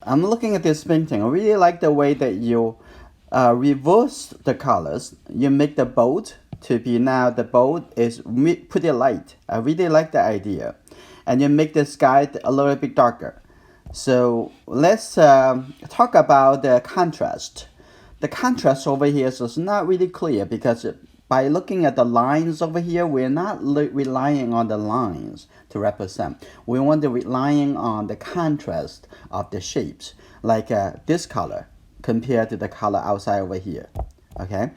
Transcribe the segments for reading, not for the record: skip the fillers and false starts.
I'm looking at this painting. I really like the way that you reverse the colors. You make the boat to be now the boat is pretty light. I really like the idea. And you make the sky a little bit darker. So let's talk about the contrast. The contrast over here is not really clear because by looking at the lines over here, we're not relying on the lines to represent. We want to relying on the contrast of the shapes, like this color compared to the color outside over here. Okay,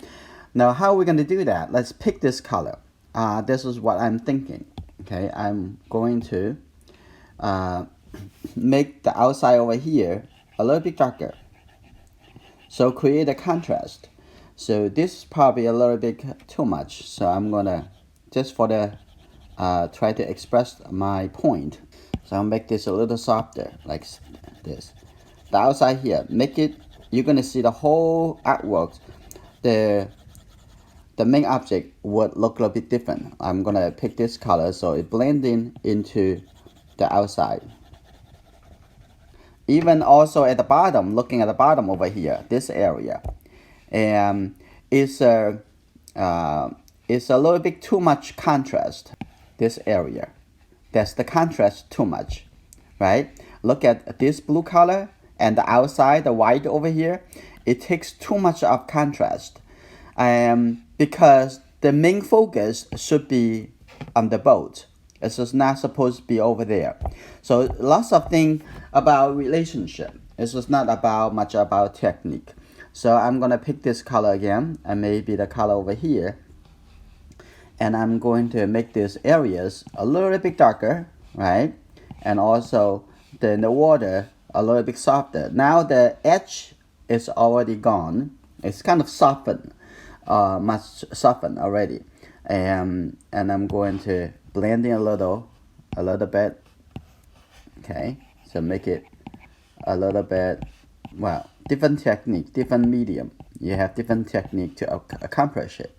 now how are we going to do that? Let's pick this color. This is what I'm thinking. Okay, I'm going to make the outside over here a little bit darker. So create a contrast. So this is probably a little bit too much. So I'm gonna just for the try to express my point. So I'll make this a little softer like this. The outside here, make it. You're gonna see the whole artwork. The main object would look a little bit different. I'm gonna pick this color so it blends in into the outside. Even also at the bottom, looking at the bottom over here, this area, and it's a little bit too much contrast. This area, that's the contrast too much, right? Look at this blue color and the outside, the white over here. It takes too much of contrast, because the main focus should be on the boat. It's just not supposed to be over there. So lots of things about relationship. It's just not about much about technique. So I'm gonna pick this color again, and maybe the color over here. And I'm going to make these areas a little bit darker, right? And also the water a little bit softer. Now the edge is already gone. It's kind of softened, much softened already. And I'm going to blend in a little bit. Okay, so make it a little bit, well, different technique, different medium. You have different technique to accomplish it.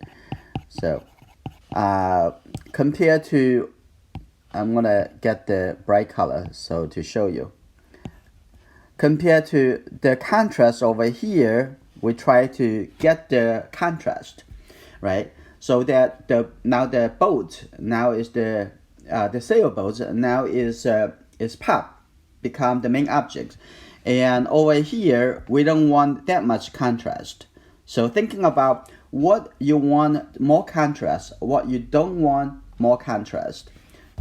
So compared to, I'm gonna get the bright color so to show you. Compared to the contrast over here, we try to get the contrast, right? So that now the boat now is the sailboat now is pop, become the main object, and over here we don't want that much contrast. So thinking about what you want more contrast, what you don't want more contrast.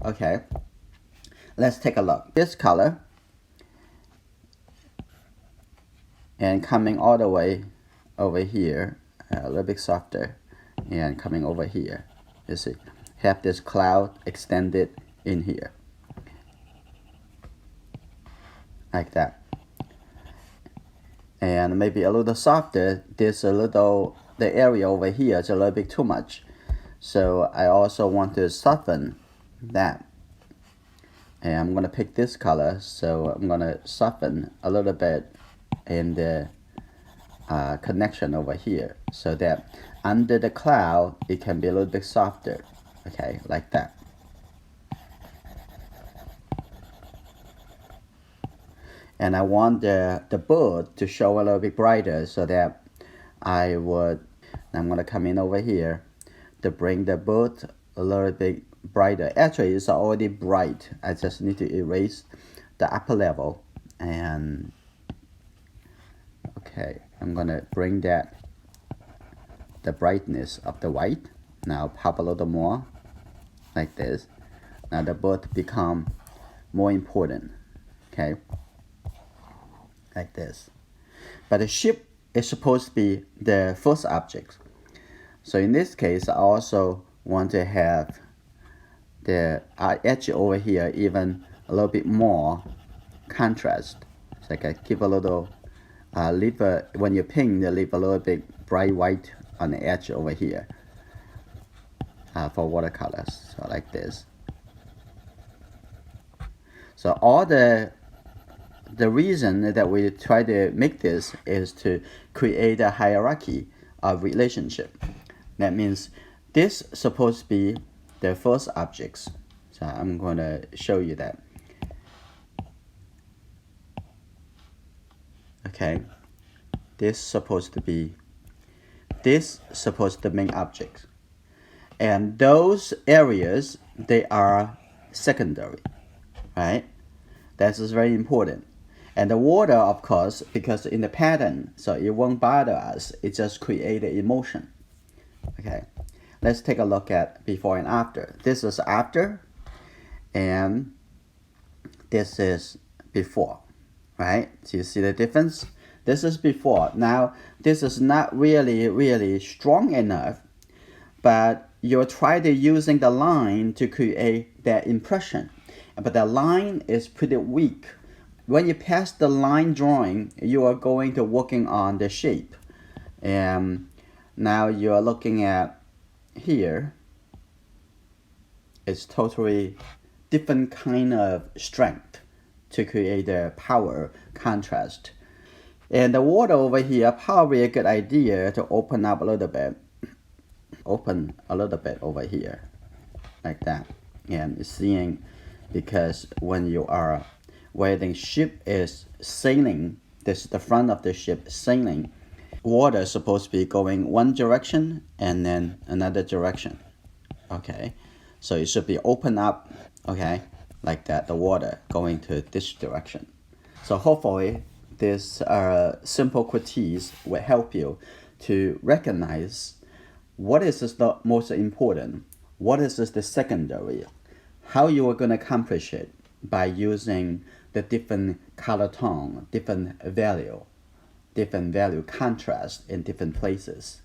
Okay, let's take a look. This color and coming all the way over here, a little bit softer. And coming over here, you see, have this cloud extended in here, like that. And maybe a little softer. The area over here is a little bit too much. So I also want to soften that. And I'm gonna pick this color. So I'm gonna soften a little bit in the connection over here, so that under the cloud it can be a little bit softer. Okay, like that. And I want the bird to show a little bit brighter, so that I'm gonna come in over here to bring the bird a little bit brighter. Actually, it's already bright. I just need to erase the upper level. And okay, I'm gonna bring that the brightness of the white. Now pop a little more, like this. Now the bird become more important. Okay, like this. But the ship is supposed to be the first object. So in this case, I also want to have the edge over here even a little bit more contrast. So I can give a little when you paint, leave a little bit bright white on the edge over here for watercolors. So like this. So all the reason that we try to make this is to create a hierarchy of relationship. That means this is supposed to be the first objects. So I'm going to show you that. Okay, this supposed to be main object, and those areas, they are secondary, right? That is very important. And the water, of course, because in the pattern, so it won't bother us. It just create an emotion. Okay, let's take a look at before and after. This is after, and this is before, right? So you see the difference? This is before. Now, this is not really strong enough, but you'll try to using the line to create that impression. But the line is pretty weak. When you pass the line drawing, you are going to working on the shape. And now you are looking at here. It's totally different kind of strength to create a power contrast. And the water over here, probably a good idea to open up a little bit. Open a little bit over here, like that. And seeing, because when you are, where the ship is sailing, this is the front of the ship sailing, water is supposed to be going one direction and then another direction. Okay, so it should be open up, okay, like that, the water going to this direction. So hopefully this simple critiques will help you to recognize what is the most important, what is the secondary, how you are going to accomplish it by using the different color tone, different value contrast in different places.